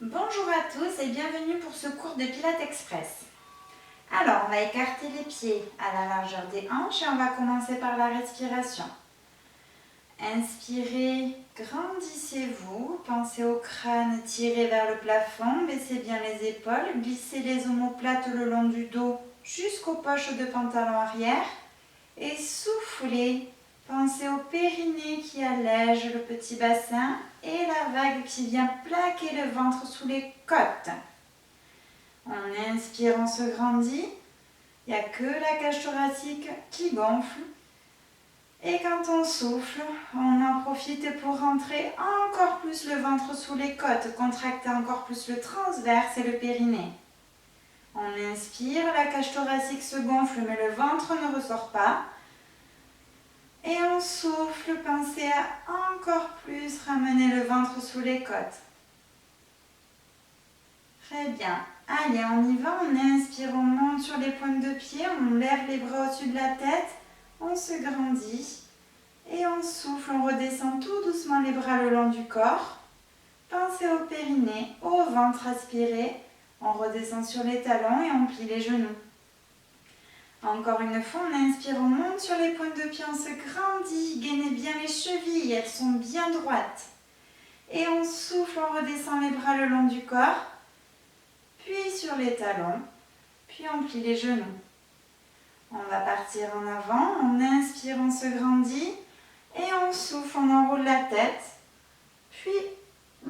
Bonjour à tous et bienvenue pour ce cours de Pilates Express. Alors, on va écarter les pieds à la largeur des hanches et on va commencer par la respiration. Inspirez, grandissez-vous, pensez au crâne tiré vers le plafond, baissez bien les épaules, glissez les omoplates le long du dos jusqu'aux poches de pantalon arrière et soufflez. Pensez au périnée qui allège le petit bassin et la vague qui vient plaquer le ventre sous les côtes. On inspire, on se grandit. Il n'y a que la cage thoracique qui gonfle. Et quand on souffle, on en profite pour rentrer encore plus le ventre sous les côtes, contracter encore plus le transverse et le périnée. On inspire, la cage thoracique se gonfle mais le ventre ne ressort pas. Et on souffle, pensez à encore plus ramener le ventre sous les côtes. Très bien. Allez, on y va. On inspire, on monte sur les pointes de pied, on lève les bras au-dessus de la tête, on se grandit. Et on souffle, on redescend tout doucement les bras le long du corps. Pensez au périnée, au ventre aspiré. On redescend sur les talons et on plie les genoux. Encore une fois, on inspire, on monte sur les pointes de pied, on se grandit, gainez bien les chevilles, elles sont bien droites. Et on souffle, on redescend les bras le long du corps, puis sur les talons, puis on plie les genoux. On va partir en avant, on inspire, on se grandit, et on souffle, on enroule la tête, puis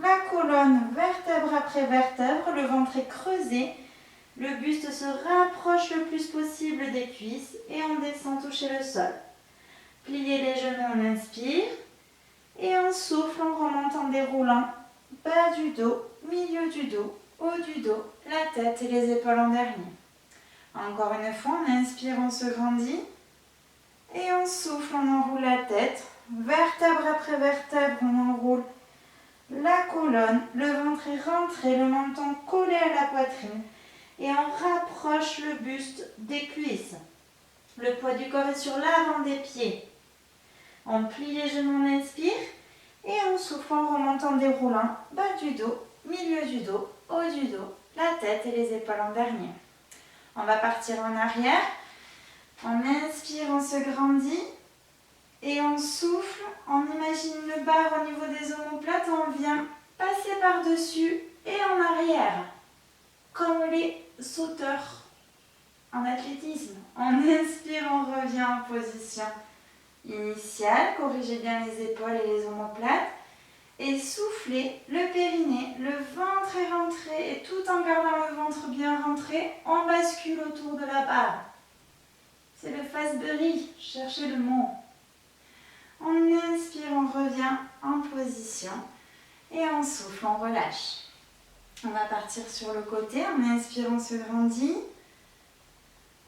la colonne, vertèbre après vertèbre, le ventre est creusé. Le buste se rapproche le plus possible des cuisses et on descend toucher le sol. Pliez les genoux, on inspire. Et on souffle, on remonte en déroulant. Bas du dos, milieu du dos, haut du dos, la tête et les épaules en dernier. Encore une fois, on inspire, on se grandit. Et on souffle, on enroule la tête. Vertèbre après vertèbre, on enroule la colonne. Le ventre est rentré, le menton collé à la poitrine. Et on rapproche le buste des cuisses. Le poids du corps est sur l'avant des pieds. On plie les genoux, on inspire. Et on souffle en remontant, déroulant. Bas du dos, milieu du dos, haut du dos, la tête et les épaules en dernier. On va partir en arrière. On inspire, on se grandit. Et on souffle. On imagine une barre au niveau des omoplates. On vient passer par-dessus et en arrière. Comme les sauteurs en athlétisme. On inspire, on revient en position initiale. Corrigez bien les épaules et les omoplates. Et soufflez le périnée. Le ventre est rentré. Et tout en gardant le ventre bien rentré, on bascule autour de la barre. C'est le Fosbury. Cherchez le mot. On inspire, on revient en position. Et on souffle, on relâche. On va partir sur le côté, on inspire, on se grandit.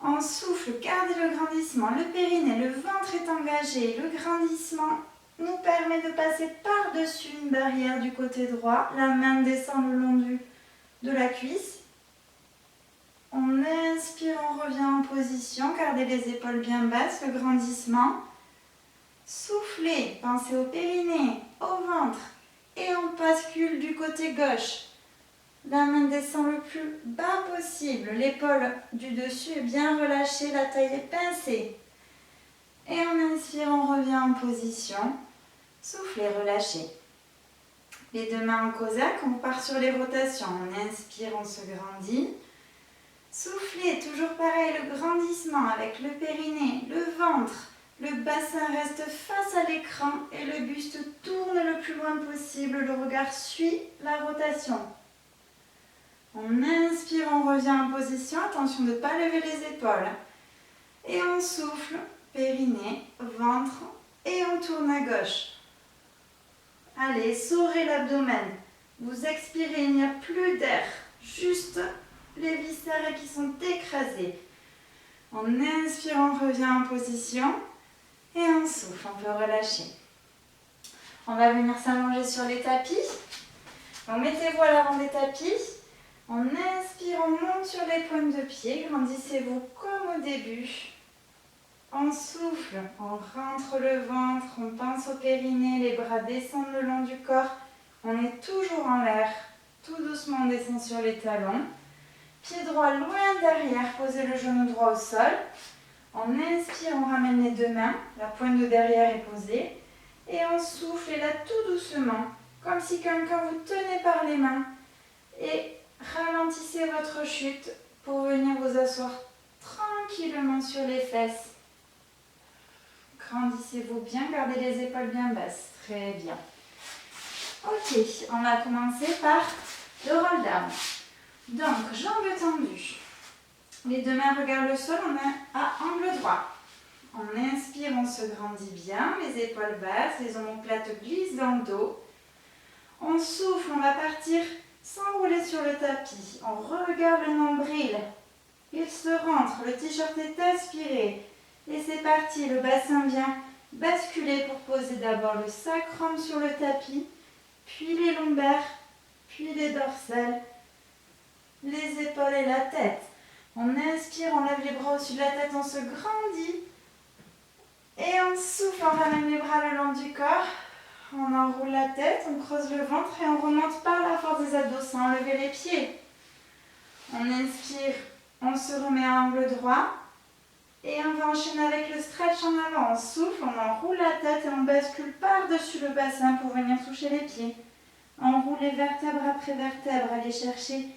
On souffle, gardez le grandissement, le périnée, le ventre est engagé. Le grandissement nous permet de passer par-dessus une barrière du côté droit. La main descend le long de la cuisse. On inspire, on revient en position, gardez les épaules bien basses, le grandissement. Soufflez, pensez au périnée, au ventre. Et on bascule du côté gauche. La main descend le plus bas possible. L'épaule du dessus est bien relâchée, la taille est pincée. Et on inspire, on revient en position. Soufflez, relâchez. Les deux mains en cosaque, on part sur les rotations. On inspire, on se grandit. Soufflez, toujours pareil, le grandissement avec le périnée, le ventre. Le bassin reste face à l'écran et le buste tourne le plus loin possible. Le regard suit la rotation. On inspire, on revient en position. Attention de ne pas lever les épaules. Et on souffle, périnée, ventre. Et on tourne à gauche. Allez, essorez l'abdomen. Vous expirez, il n'y a plus d'air. Juste les viscères qui sont écrasés. On inspire, on revient en position. Et on souffle, on peut relâcher. On va venir s'allonger sur les tapis. Donc mettez-vous à l'avant des tapis. On inspire, on monte sur les pointes de pied, grandissez-vous comme au début. On souffle, on rentre le ventre, on pense au périnée, les bras descendent le long du corps. On est toujours en l'air, tout doucement redescend sur les talons. Pied droit loin derrière, posez le genou droit au sol. On inspire, on ramène les deux mains, la pointe de derrière est posée. Et on souffle, et là tout doucement, comme si quelqu'un vous tenait par les mains. Et ralentissez votre chute pour venir vous asseoir tranquillement sur les fesses. Grandissez-vous bien, gardez les épaules bien basses. Très bien. Ok, on va commencer par le roll down. Donc, jambes tendues. Les deux mains regardent le sol, on est à angle droit. On inspire, on se grandit bien, les épaules basses, les omoplates glissent dans le dos. On souffle, on va partir s'enrouler sur le tapis. On regarde le nombril. Il se rentre, le t-shirt est aspiré. Et c'est parti, le bassin vient basculer pour poser d'abord le sacrum sur le tapis, puis les lombaires, puis les dorsales, les épaules et la tête. On inspire, on lève les bras au-dessus de la tête, on se grandit. Et on souffle, on ramène les bras le long du corps. On enroule la tête, on creuse le ventre et on remonte par la force des abdos sans lever les pieds. On inspire, on se remet à angle droit. Et on va enchaîner avec le stretch en avant. On souffle, on enroule la tête et on bascule par-dessus le bassin pour venir toucher les pieds. Enroulez vertèbre après vertèbre, allez chercher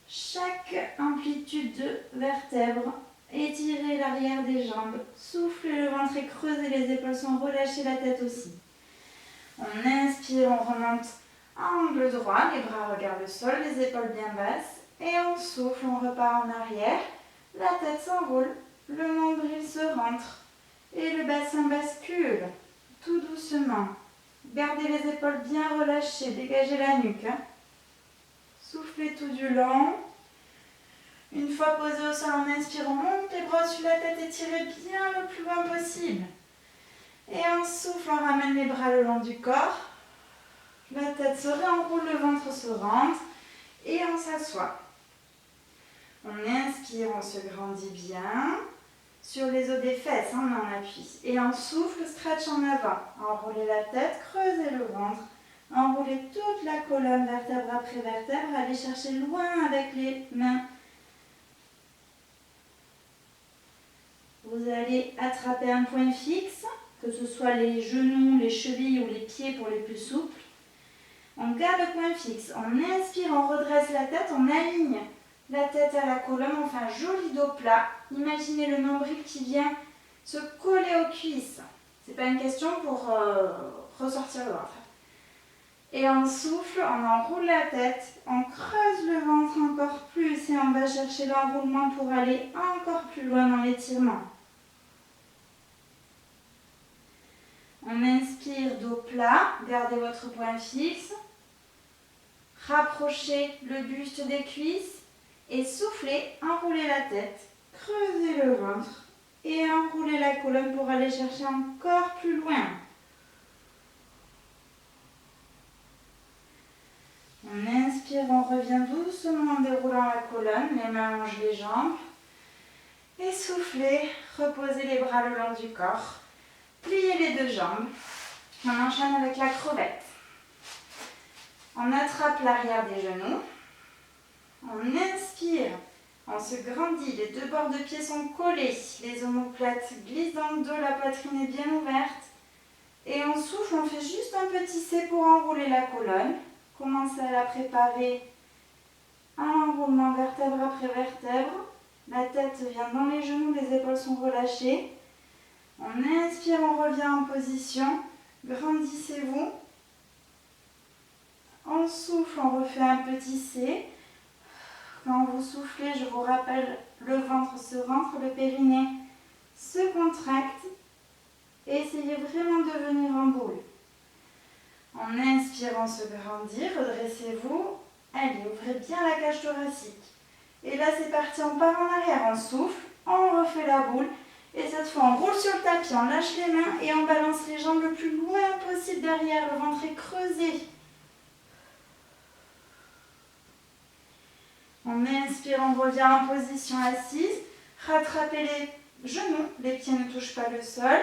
chaque amplitude de vertèbre. Étirez l'arrière des jambes, soufflez, le ventre est creusé, les épaules sont relâchées, la tête aussi. On inspire, on remonte à angle droit, les bras regardent le sol, les épaules bien basses. Et on souffle, on repart en arrière, la tête s'enroule, le nombril se rentre et le bassin bascule tout doucement. Gardez les épaules bien relâchées, dégagez la nuque. Soufflez tout du long. Une fois posé au sol, on inspire, on monte les bras au-dessus de la tête, étirez bien le plus loin possible. Et on souffle, on ramène les bras le long du corps. La tête se réenroule, le ventre se rentre et on s'assoit. On inspire, on se grandit bien. Sur les os des fesses, on en appuie. Et on souffle, stretch en avant. Enroulez la tête, creusez le ventre. Enroulez toute la colonne, vertèbre après vertèbre. Allez chercher loin avec les mains. Vous allez attraper un point fixe, que ce soit les genoux, les chevilles ou les pieds pour les plus souples. On garde le point fixe. On inspire, on redresse la tête, on aligne la tête à la colonne, on fait un joli dos plat. Imaginez le nombril qui vient se coller aux cuisses. Ce n'est pas une question pour ressortir le ventre. Et on souffle, on enroule la tête, on creuse le ventre encore plus et on va chercher l'enroulement pour aller encore plus loin dans l'étirement. On inspire, dos plat, gardez votre point fixe. Rapprochez le buste des cuisses. Et soufflez, enroulez la tête, creusez le ventre et enroulez la colonne pour aller chercher encore plus loin. On inspire, on revient doucement en déroulant la colonne, les mains longent les jambes. Et soufflez, reposez les bras le long du corps, pliez les deux jambes. On enchaîne avec la crevette. On attrape l'arrière des genoux. On inspire, on se grandit, les deux bords de pied sont collés, les omoplates glissent dans le dos, la poitrine est bien ouverte. Et on souffle, on fait juste un petit C pour enrouler la colonne. Commencez à la préparer. Un enroulement vertèbre après vertèbre. La tête vient dans les genoux, les épaules sont relâchées. On inspire, on revient en position. Grandissez-vous. On souffle, on refait un petit C. Quand vous soufflez, je vous rappelle, le ventre se rentre, le périnée se contracte. Et essayez vraiment de venir en boule. En inspirant, se grandir, redressez-vous. Allez, ouvrez bien la cage thoracique. Et là, c'est parti, on part en arrière, on souffle, on refait la boule. Et cette fois, on roule sur le tapis, on lâche les mains et on balance les jambes le plus loin possible derrière. Le ventre est creusé. On inspire, on revient en position assise. Rattrapez les genoux, les pieds ne touchent pas le sol.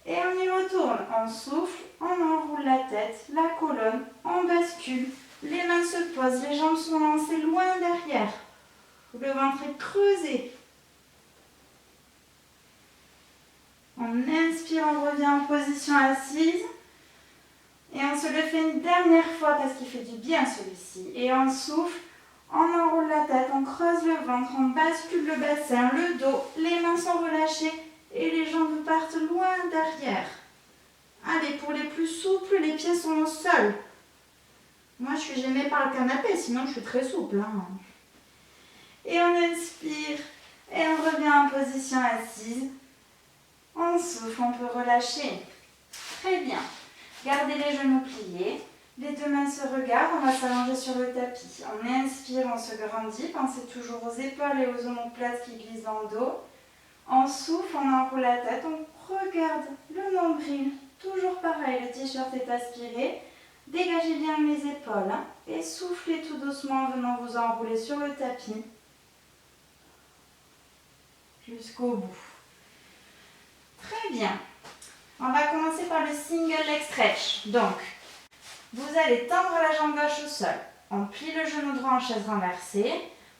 Et on y retourne. On souffle, on enroule la tête, la colonne, on bascule. Les mains se posent, les jambes sont lancées loin derrière. Le ventre est creusé. On inspire, on revient en position assise. Et on se le fait une dernière fois parce qu'il fait du bien celui-ci. Et on souffle, on enroule la tête, on creuse le ventre, on bascule le bassin, le dos, les mains sont relâchées et les jambes partent loin derrière. Allez, pour les plus souples, les pieds sont au sol. Moi, je suis gênée par le canapé, sinon je suis très souple. Hein. Et on inspire et on revient en position assise. On souffle, on peut relâcher. Très bien. Gardez les genoux pliés. Les deux mains se regardent, on va s'allonger sur le tapis. On inspire, on se grandit. Pensez toujours aux épaules et aux omoplates qui glissent dans le dos. On souffle, on enroule la tête, on regarde le nombril. Toujours pareil, le t-shirt est aspiré. Dégagez bien les épaules hein, et soufflez tout doucement en venant vous enrouler sur le tapis jusqu'au bout. Très bien. On va commencer par le single leg stretch. Donc, vous allez tendre la jambe gauche au sol. On plie le genou droit en chaise renversée.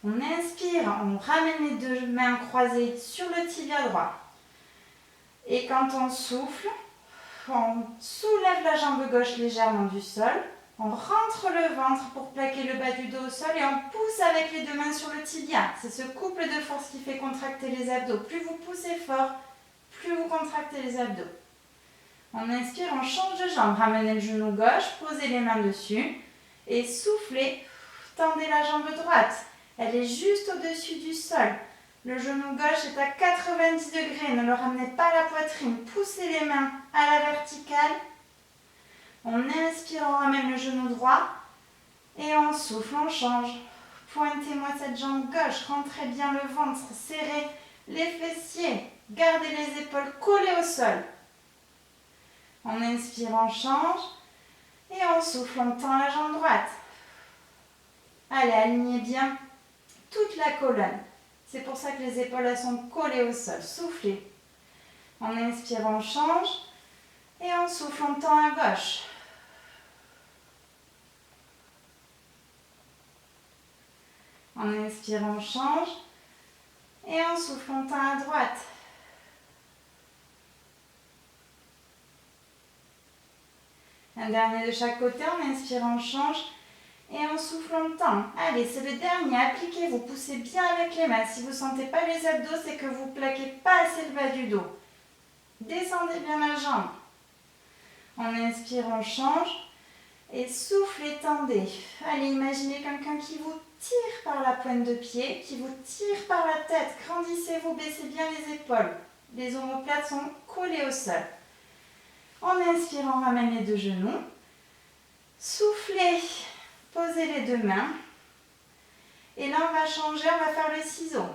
On inspire, on ramène les deux mains croisées sur le tibia droit. Et quand on souffle, on soulève la jambe gauche légèrement du sol. On rentre le ventre pour plaquer le bas du dos au sol et on pousse avec les deux mains sur le tibia. C'est ce couple de force qui fait contracter les abdos. Plus vous poussez fort, plus vous contractez les abdos. On inspire, on change de jambe. Ramenez le genou gauche, posez les mains dessus et soufflez. Tendez la jambe droite. Elle est juste au-dessus du sol. Le genou gauche est à 90 degrés. Ne le ramenez pas à la poitrine. Poussez les mains à la verticale. On inspire, on ramène le genou droit. Et on souffle, on change. Pointez-moi cette jambe gauche. Rentrez bien le ventre. Serrez les fessiers. Gardez les épaules collées au sol. On inspire, on change. Et on souffle, on tend la jambe droite. Allez, alignez bien toute la colonne. C'est pour ça que les épaules elles sont collées au sol. Soufflez. On inspire, on change. Et on souffle, on tend à gauche. On inspire, on change. Et on souffle, on tend à droite. Un dernier de chaque côté. On inspire, on change. Et on souffle, on tend. Allez, c'est le dernier. Appliquez-vous. Poussez bien avec les mains. Si vous ne sentez pas les abdos, c'est que vous ne plaquez pas assez le bas du dos. Descendez bien la jambe. On inspire, on change. Et soufflez, tendez. Allez, imaginez quelqu'un qui vous tire par la pointe de pied, qui vous tire par la tête. Grandissez-vous, baissez bien les épaules. Les omoplates sont collées au sol. On inspire, on ramène les deux genoux. Soufflez. Posez les deux mains. Et là, on va changer, on va faire le ciseau.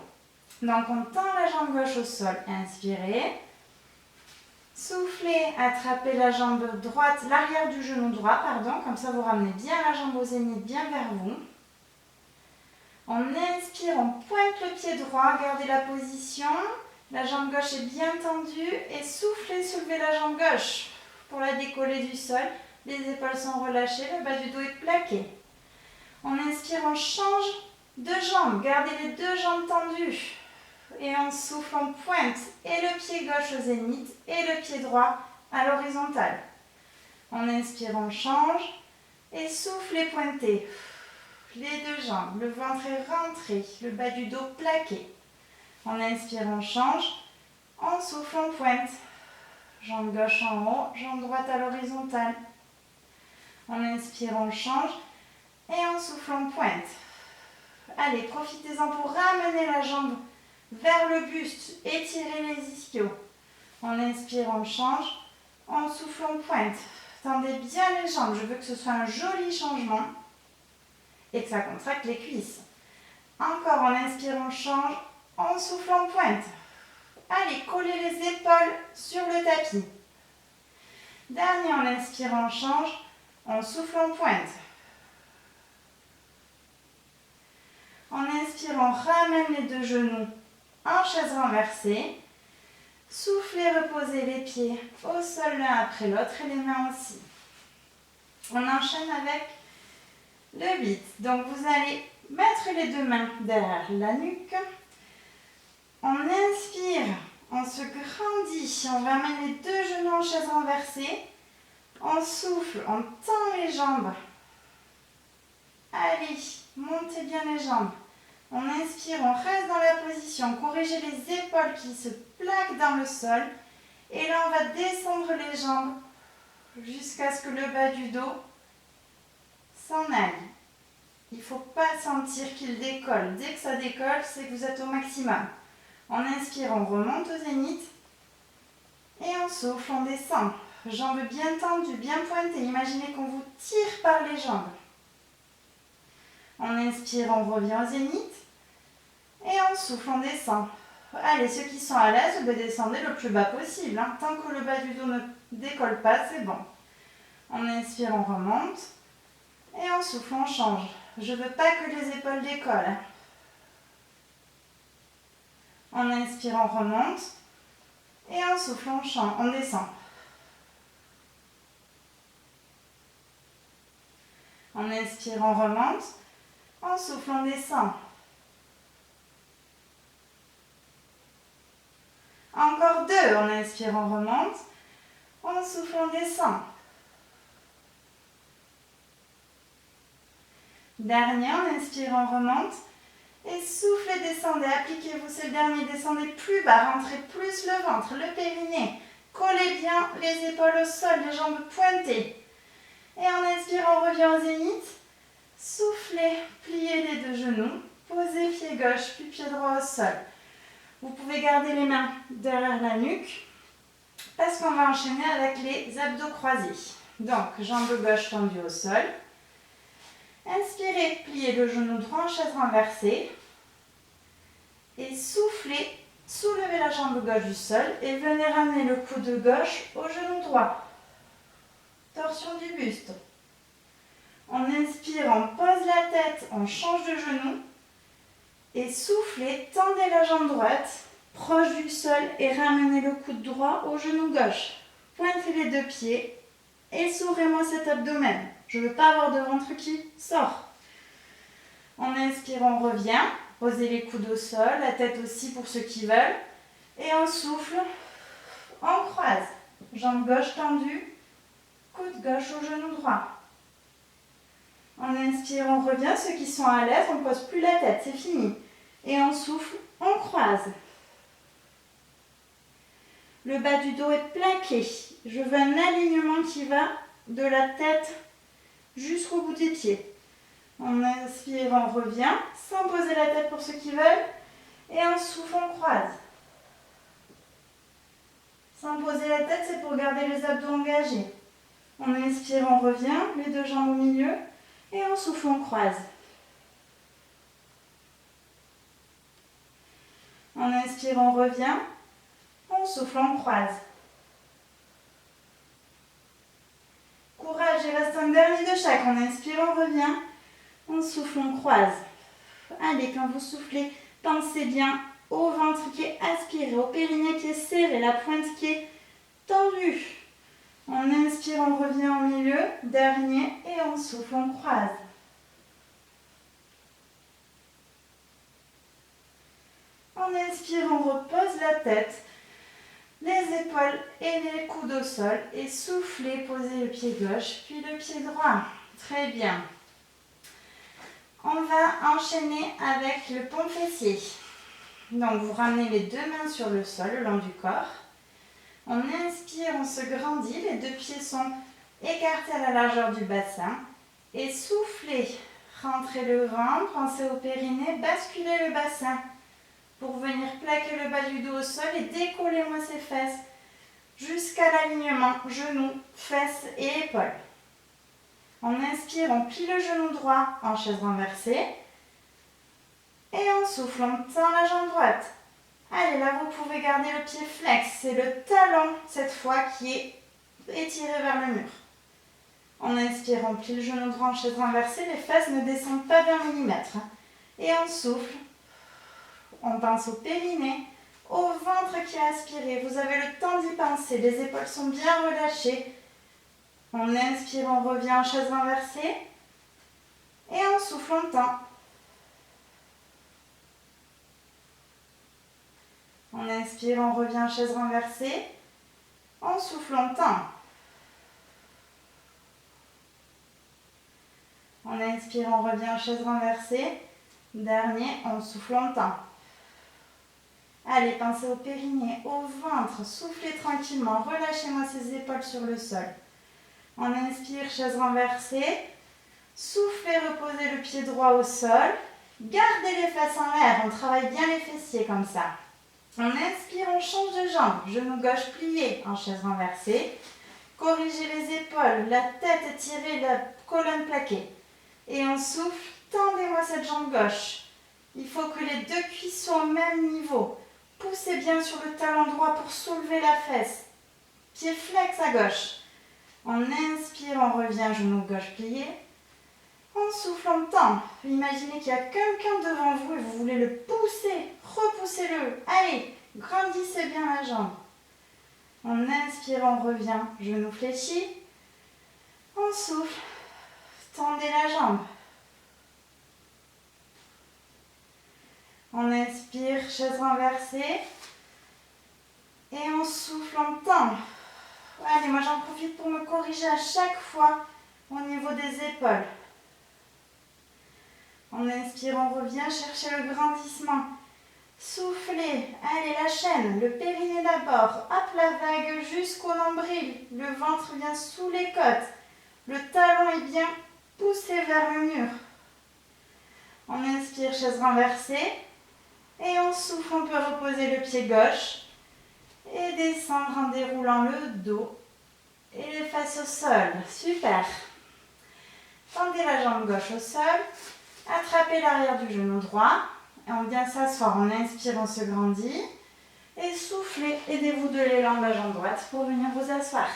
Donc, on tend la jambe gauche au sol. Inspirez. Soufflez, attrapez la jambe droite, l'arrière du genou droit, pardon. Comme ça, vous ramenez bien la jambe au zénith, bien vers vous. On inspire, on pointe le pied droit, gardez la position. La jambe gauche est bien tendue. Et soufflez, soulevez la jambe gauche pour la décoller du sol. Les épaules sont relâchées, le bas du dos est plaqué. On inspire, on change de jambe. Gardez les deux jambes tendues. Et on souffle, on pointe. Et le pied gauche au zénith et le pied droit à l'horizontale. On inspire, on change. Et soufflez, pointez. Les deux jambes. Le ventre est rentré. Le bas du dos plaqué. On inspire, on change. On souffle, on pointe. Jambe gauche en haut, jambe droite à l'horizontale. On inspire, on change. Et on souffle, on pointe. Allez, profitez-en pour ramener la jambe vers le buste. Étirez les ischios. On inspire, on change. On souffle, on pointe. Tendez bien les jambes. Je veux que ce soit un joli changement. Et que ça contracte les cuisses. Encore, on inspire, on change. On souffle, on pointe. Allez, collez les épaules sur le tapis. Dernier, on inspire, on change. On souffle, on pointe. On inspire, on ramène les deux genoux en chaise renversée. Soufflez, reposez les pieds au sol l'un après l'autre et les mains aussi. On enchaîne avec le bit. Donc vous allez mettre les deux mains derrière la nuque. On inspire, on se grandit, on va mettre les deux genoux en chaise renversée. On souffle, on tend les jambes. Allez, montez bien les jambes. On inspire, on reste dans la position. Corrigez les épaules qui se plaquent dans le sol. Et là, on va descendre les jambes jusqu'à ce que le bas du dos s'en aille. Il ne faut pas sentir qu'il décolle. Dès que ça décolle, c'est que vous êtes au maximum. On inspire, on remonte au zénith. Et on souffle, on descend. Jambes bien tendues, bien pointées. Imaginez qu'on vous tire par les jambes. On inspire, on revient au zénith. Et on souffle, on descend. Allez, ceux qui sont à l'aise, descendez le plus bas possible. Hein. Tant que le bas du dos ne décolle pas, c'est bon. On inspire, on remonte. Et on souffle, on change. Je ne veux pas que les épaules décollent. On inspire, on remonte. Et on souffle, on change, on descend. On inspire, on remonte. On souffle, on descend. Encore deux. On inspire, on remonte. On souffle, on descend. Dernier, on inspire, on remonte. Et soufflez, descendez. Appliquez-vous, c'est le dernier. Descendez plus bas. Rentrez plus le ventre, le périnée. Collez bien les épaules au sol, les jambes pointées. Et en inspirant, on revient au zénith. Soufflez, pliez les deux genoux. Posez pied gauche, puis pied droit au sol. Vous pouvez garder les mains derrière la nuque parce qu'on va enchaîner avec les abdos croisés. Donc, jambe gauche tendue au sol. Inspirez, pliez le genou droit en chaise renversée. Et soufflez, soulevez la jambe gauche du sol et venez ramener le coude gauche au genou droit. Torsion du buste. On inspire, on pose la tête, on change de genou. Et soufflez, tendez la jambe droite, proche du sol et ramenez le coude droit au genou gauche. Pointez les deux pieds et s'ouvrez-moi cet abdomen. Je ne veux pas avoir de ventre qui sort. On inspire, on revient. Posez les coudes au sol, la tête aussi pour ceux qui veulent. Et on souffle, on croise. Jambe gauche tendue, coude gauche au genou droit. On inspire, on revient. Ceux qui sont à l'aise, on ne pose plus la tête, c'est fini. Et on souffle, on croise. Le bas du dos est plaqué. Je veux un alignement qui va de la tête jusqu'au bout des pieds. On inspire, on revient, sans poser la tête pour ceux qui veulent. Et on souffle, on croise. Sans poser la tête, c'est pour garder les abdos engagés. On inspire, on revient, les deux jambes au milieu. Et on souffle, on croise. On inspire, on revient. On souffle, on croise. Courage, il reste un dernier de chaque. On inspire, on revient. On souffle, on croise. Allez, quand vous soufflez, pensez bien au ventre qui est aspiré, au périnée qui est serré, la pointe qui est tendue. On inspire, on revient au milieu. Dernier, et on souffle, on croise. On inspire, on repose la tête, les épaules et les coudes au sol et soufflez, posez le pied gauche puis le pied droit. Très bien. On va enchaîner avec le pont fessier. Donc vous ramenez les deux mains sur le sol le long du corps. On inspire, on se grandit, les deux pieds sont écartés à la largeur du bassin. Et soufflez, rentrez le ventre, pensez au périnée, basculez le bassin pour venir plaquer le bas du dos au sol et décollez-moi ses fesses jusqu'à l'alignement genoux, fesses et épaules. On inspire, on plie le genou droit en chaise renversée et on souffle, on tend la jambe droite. Allez, là vous pouvez garder le pied flex, c'est le talon cette fois qui est étiré vers le mur. On inspire, on plie le genou droit en chaise renversée, les fesses ne descendent pas d'1 millimètre. Et on souffle. On pense au périnée, au ventre qui est aspiré. Vous avez le temps d'y penser. Les épaules sont bien relâchées. On inspire, on revient en chaise renversée. Et on souffle, on tend. On inspire, on revient chaise renversée. On souffle, on tend. On inspire, on revient chaise renversée. Dernier, on souffle, on tend. Allez, pensez au périnée, au ventre. Soufflez tranquillement. Relâchez-moi ces épaules sur le sol. On inspire, chaise renversée. Soufflez, reposez le pied droit au sol. Gardez les fesses en l'air. On travaille bien les fessiers comme ça. On inspire, on change de jambe. Genou gauche plié en chaise renversée. Corrigez les épaules, la tête étirée, la colonne plaquée. Et on souffle, tendez-moi cette jambe gauche. Il faut que les deux cuisses soient au même niveau. Poussez bien sur le talon droit pour soulever la fesse. Pied flex à gauche. On inspire, on revient, genou gauche plié. On souffle, on tend. Imaginez qu'il y a quelqu'un devant vous et vous voulez le pousser. Repoussez-le. Allez, grandissez bien la jambe. On inspire, on revient, genou fléchi. On souffle, tendez la jambe. On inspire, chaise renversée. Et on souffle, on tend. Allez, moi j'en profite pour me corriger à chaque fois au niveau des épaules. On inspire, on revient, cherchez le grandissement. Soufflez, allez la chaîne, le périnée d'abord, hop la vague jusqu'au nombril, le ventre vient sous les côtes, le talon est bien poussé vers le mur. On inspire, chaise renversée, et on souffle, on peut reposer le pied gauche et descendre en déroulant le dos et les fesses au sol. Super. Tendez la jambe gauche au sol, attrapez l'arrière du genou droit. Et on vient s'asseoir, on inspire, on se grandit. Et soufflez, aidez-vous de l'élan de la jambe droite pour venir vous asseoir.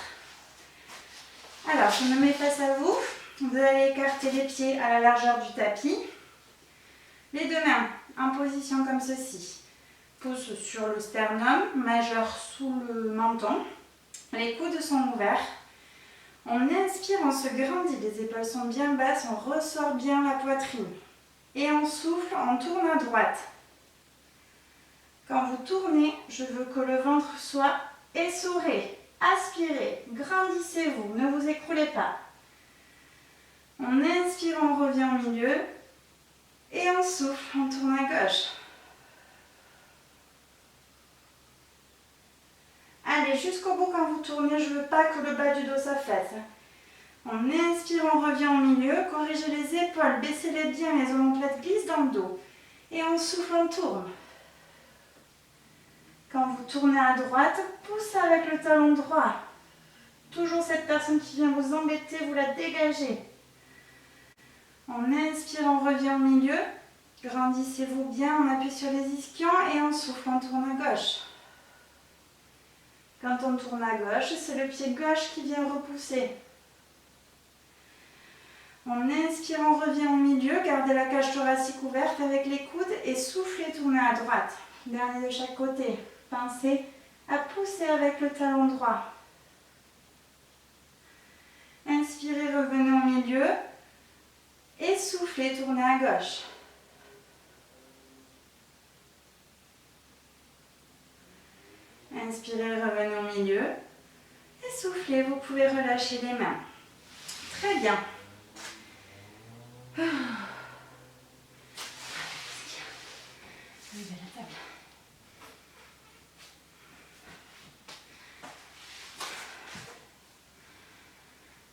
Alors, je me mets face à vous. Vous allez écarter les pieds à la largeur du tapis. Les deux mains en position comme ceci. Pouce sur le sternum, majeur sous le menton. Les coudes sont ouverts. On inspire, on se grandit, les épaules sont bien basses, on ressort bien la poitrine. Et on souffle, on tourne à droite. Quand vous tournez, je veux que le ventre soit essoré. Aspirez, grandissez-vous, ne vous écroulez pas. On inspire, on revient au milieu. Et on souffle, on tourne à gauche. Allez, jusqu'au bout quand vous tournez, je ne veux pas que le bas du dos s'affaisse. On inspire, on revient au milieu, corrigez les épaules, baissez-les bien, les omoplates glissent dans le dos. Et on souffle, on tourne. Quand vous tournez à droite, poussez avec le talon droit. Toujours cette personne qui vient vous embêter, vous la dégagez. On inspire, on revient au milieu. Grandissez-vous bien, on appuie sur les ischions et on souffle, on tourne à gauche. Quand on tourne à gauche, c'est le pied gauche qui vient repousser. On inspire, on revient au milieu, gardez la cage thoracique ouverte avec les coudes et soufflez, tournez à droite. Dernier de chaque côté. Pensez à pousser avec le talon droit. Inspirez, revenez au milieu et soufflez, tournez à gauche. Inspirez, revenez au milieu et soufflez, vous pouvez relâcher les mains. Très bien. Levez la table.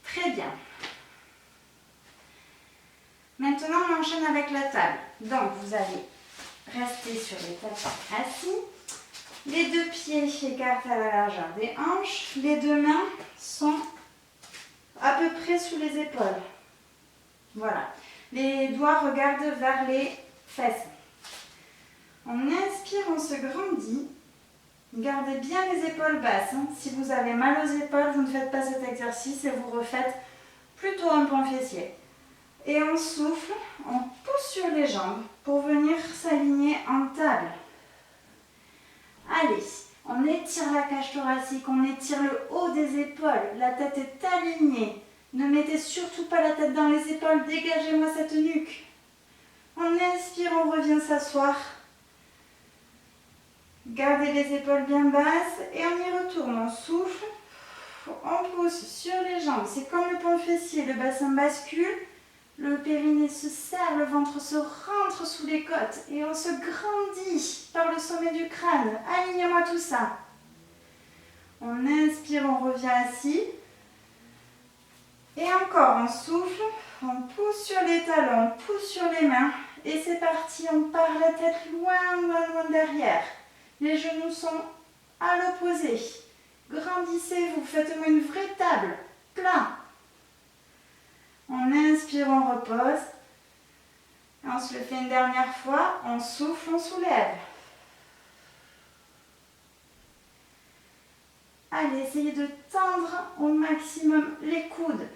Très bien. Maintenant, on enchaîne avec la table. Donc, vous allez rester sur les tapis assis. Les deux pieds écartés à la largeur des hanches. Les deux mains sont à peu près sous les épaules. Voilà. Les doigts regardent vers les fesses. On inspire, on se grandit. Gardez bien les épaules basses. Si vous avez mal aux épaules, vous ne faites pas cet exercice et vous refaites plutôt un pont fessier. Et on souffle, on pousse sur les jambes pour venir s'aligner en table. Allez, on étire la cage thoracique, on étire le haut des épaules, la tête est alignée. Ne mettez surtout pas la tête dans les épaules, dégagez-moi cette nuque. On inspire, on revient s'asseoir. Gardez les épaules bien basses et on y retourne. On souffle, on pousse sur les jambes. C'est comme le pont fessier, le bassin bascule, le périnée se serre, le ventre se rentre sous les côtes et on se grandit par le sommet du crâne. Alignez-moi tout ça. On inspire, on revient assis. Et encore, on souffle, on pousse sur les talons, on pousse sur les mains. Et c'est parti, on part la tête loin, loin, loin derrière. Les genoux sont à l'opposé. Grandissez-vous, faites-moi une vraie table, plat. On inspire, on repose. On se le fait une dernière fois, on souffle, on soulève. Allez, essayez de tendre au maximum les coudes.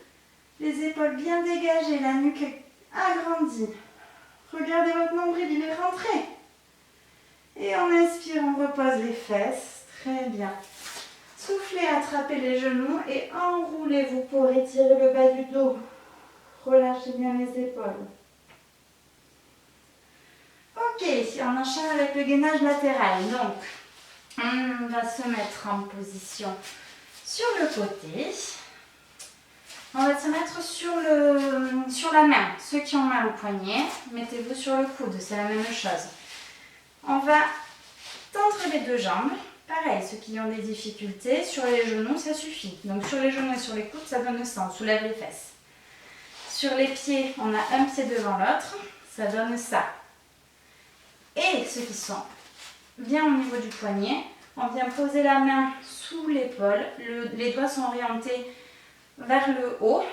Les épaules bien dégagées, la nuque agrandie. Regardez votre nombril, il est rentré. Et on inspire, on repose les fesses. Très bien. Soufflez, attrapez les genoux et enroulez-vous pour étirer le bas du dos. Relâchez bien les épaules. Ok, on enchaîne avec le gainage latéral. Donc, on va se mettre en position sur le côté. On va se mettre sur la main. Ceux qui ont mal au poignet, mettez-vous sur le coude, c'est la même chose. On va tendre les deux jambes. Pareil, ceux qui ont des difficultés, sur les genoux, ça suffit. Donc sur les genoux et sur les coudes, ça donne ça, on soulève les fesses. Sur les pieds, on a un pied devant l'autre, ça donne ça. Et ceux qui sont bien au niveau du poignet, on vient poser la main sous l'épaule, les doigts sont orientés vers le haut.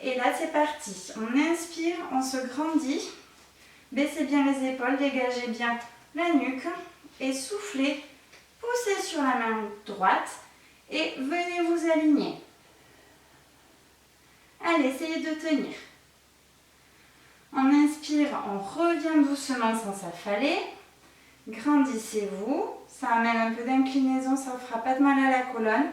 Et là, c'est parti. On inspire, on se grandit. Baissez bien les épaules, dégagez bien la nuque. Et soufflez, poussez sur la main droite et venez vous aligner. Allez, essayez de tenir. On inspire, on revient doucement sans s'affaler. Grandissez-vous. Ça amène un peu d'inclinaison, ça ne fera pas de mal à la colonne.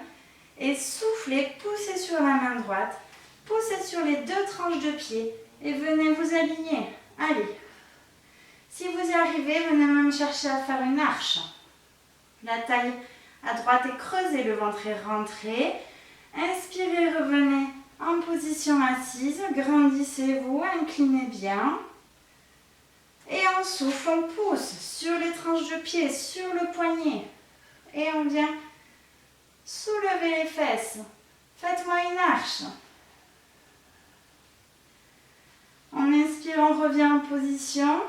Et soufflez, poussez sur la main droite, poussez sur les deux tranches de pied et venez vous aligner. Allez. Si vous y arrivez, venez même chercher à faire une arche. La taille à droite est creusée, le ventre est rentré. Inspirez, revenez en position assise. Grandissez-vous, inclinez bien. Et on souffle, on pousse sur les tranches de pied, sur le poignet. Et on vient soulever les fesses. Faites-moi une arche. On inspire, on revient en position.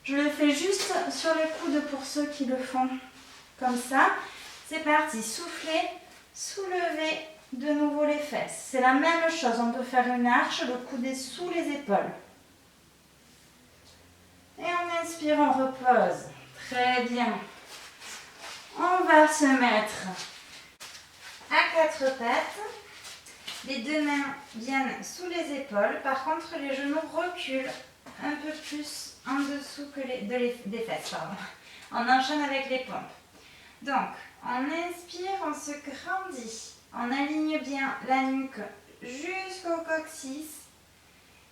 Je le fais juste sur les coudes pour ceux qui le font comme ça. C'est parti, soufflez, soulevez de nouveau les fesses. C'est la même chose, on peut faire une arche, le coude est sous les épaules. Et on inspire, on repose. Très bien. On va se mettre à quatre pattes. Les deux mains viennent sous les épaules. Par contre, les genoux reculent un peu plus en dessous que des fesses. Pardon. On enchaîne avec les pompes. Donc, on inspire, on se grandit. On aligne bien la nuque jusqu'au coccyx.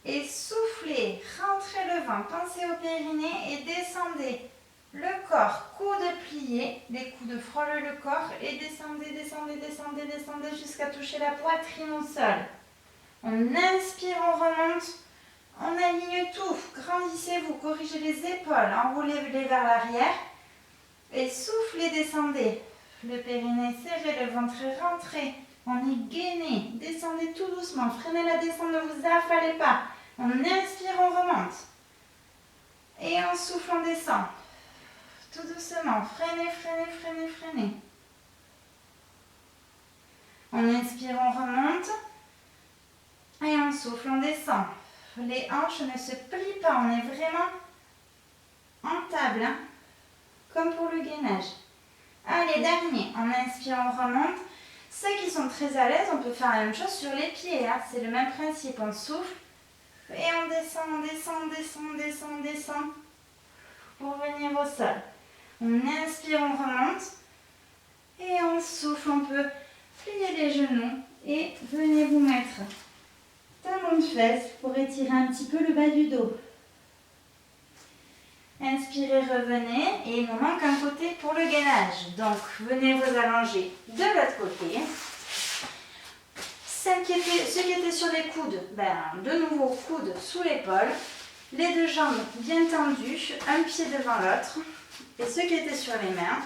Et soufflez, rentrez le vent, pensez au périnée et descendez le corps, coude plié, les coudes frôlent le corps et descendez, descendez, descendez, descendez jusqu'à toucher la poitrine au sol. On inspire, on remonte, on aligne tout, grandissez-vous, corrigez les épaules, enroulez-les vers l'arrière et soufflez, descendez. Le périnée serré, le ventre rentré. On est gainé, descendez tout doucement, freinez la descente, ne vous affalez pas. On inspire, on remonte. Et on souffle, on descend. Tout doucement, freinez, freinez, freinez, freinez. On inspire, on remonte. Et on souffle, on descend. Les hanches ne se plient pas, on est vraiment en table, hein, comme pour le gainage. Allez, dernier, on inspire, on remonte. Ceux qui sont très à l'aise, on peut faire la même chose sur les pieds. Hein. C'est le même principe. On souffle et on descend, on descend, on descend, on descend, on descend pour venir au sol. On inspire, on remonte et on souffle. On peut plier les genoux et venez vous mettre talons de fesses pour étirer un petit peu le bas du dos. Inspirez, revenez et il nous manque un côté pour le gainage. Donc, venez vous allonger de l'autre côté. Ceux qui étaient sur les coudes, de nouveau coudes sous l'épaule. Les deux jambes bien tendues, un pied devant l'autre. Et ceux qui étaient sur les mains,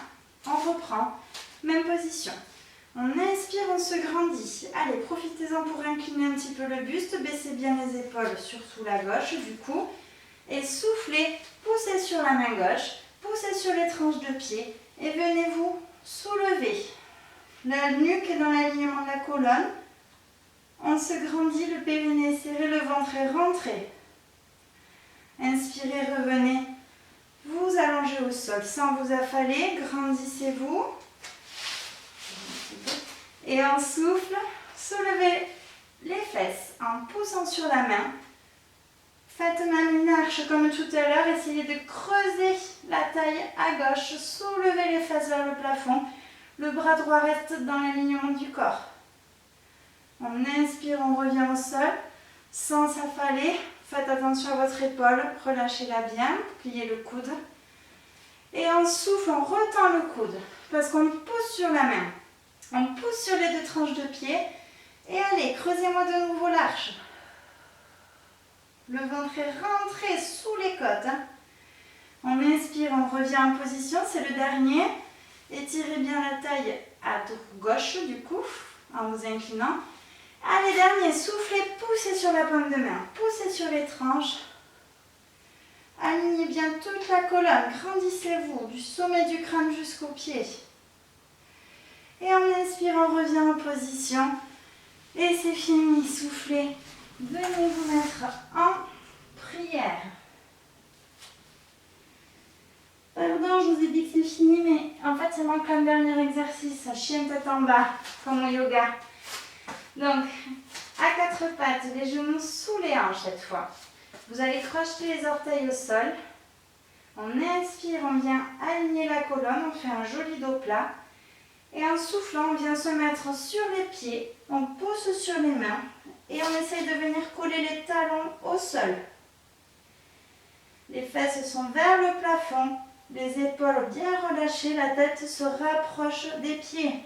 on reprend, même position. On inspire, on se grandit. Allez, profitez-en pour incliner un petit peu le buste, baissez bien les épaules, surtout la gauche du coup. Et soufflez, poussez sur la main gauche, poussez sur les tranches de pied et venez vous soulever. La nuque est dans l'alignement de la colonne. On se grandit, le périnée serré, le ventre est rentré. Inspirez, revenez. Vous allongez au sol sans vous affaler, grandissez-vous. Et on souffle, soulevez les fesses en poussant sur la main. Faites même une arche comme tout à l'heure, essayez de creuser la taille à gauche, soulevez les fesses vers le plafond. Le bras droit reste dans l'alignement du corps. On inspire, on revient au sol sans s'affaler. Faites attention à votre épaule, relâchez-la bien, pliez le coude. Et on souffle, on retend le coude parce qu'on pousse sur la main. On pousse sur les deux tranches de pied. Et allez, creusez-moi de nouveau l'arche. Le ventre est rentré sous les côtes. On inspire, on revient en position, c'est le dernier. Étirez bien la taille à gauche du coup, en vous inclinant. Allez, dernier, soufflez, poussez sur la paume de main, poussez sur les tranches. Alignez bien toute la colonne, grandissez-vous du sommet du crâne jusqu'aux pieds. Et on inspire, on revient en position. Et c'est fini, soufflez. Venez vous mettre en prière. Pardon, je vous ai dit que c'est fini, mais en fait, il manque un dernier exercice, chien tête en bas, comme au yoga. Donc, à quatre pattes, les genoux sous les hanches cette fois. Vous allez crocheter les orteils au sol. On inspire, on vient aligner la colonne, on fait un joli dos plat. Et en soufflant, on vient se mettre sur les pieds, on pousse sur les mains et on essaye de venir coller les talons au sol. Les fesses sont vers le plafond, les épaules bien relâchées, la tête se rapproche des pieds.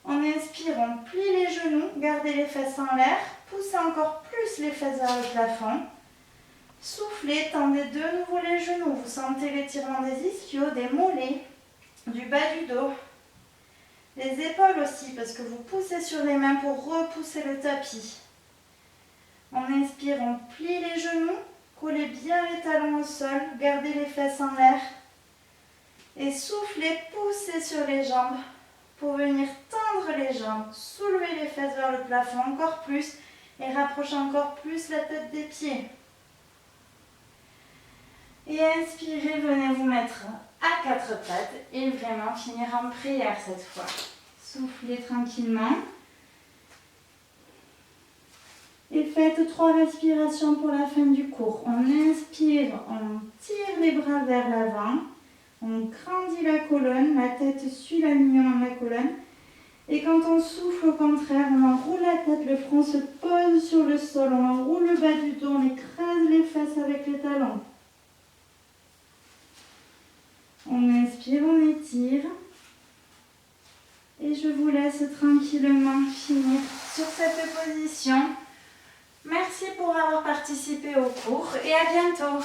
On inspire, on plie les genoux, gardez les fesses en l'air, poussez encore plus les fesses vers le plafond. Soufflez, tendez de nouveau les genoux, vous sentez l'étirement des ischios, des mollets, du bas du dos. Les épaules aussi, parce que vous poussez sur les mains pour repousser le tapis. On inspire, on plie les genoux, collez bien les talons au sol, gardez les fesses en l'air. Et soufflez, poussez sur les jambes pour venir tendre les jambes, soulever les fesses vers le plafond encore plus et rapprocher encore plus la tête des pieds. Et inspirez, venez vous mettre à quatre pattes et vraiment finir en prière cette fois. Soufflez tranquillement. Et faites 3 respirations pour la fin du cours. On inspire, on tire les bras vers l'avant. On grandit la colonne, la tête suit l'alignement de la colonne. Et quand on souffle au contraire, on enroule la tête, le front se pose sur le sol, on enroule le bas du dos, on écrase les fesses avec les talons. On inspire, on étire. Et je vous laisse tranquillement finir sur cette position. Merci pour avoir participé au cours et à bientôt.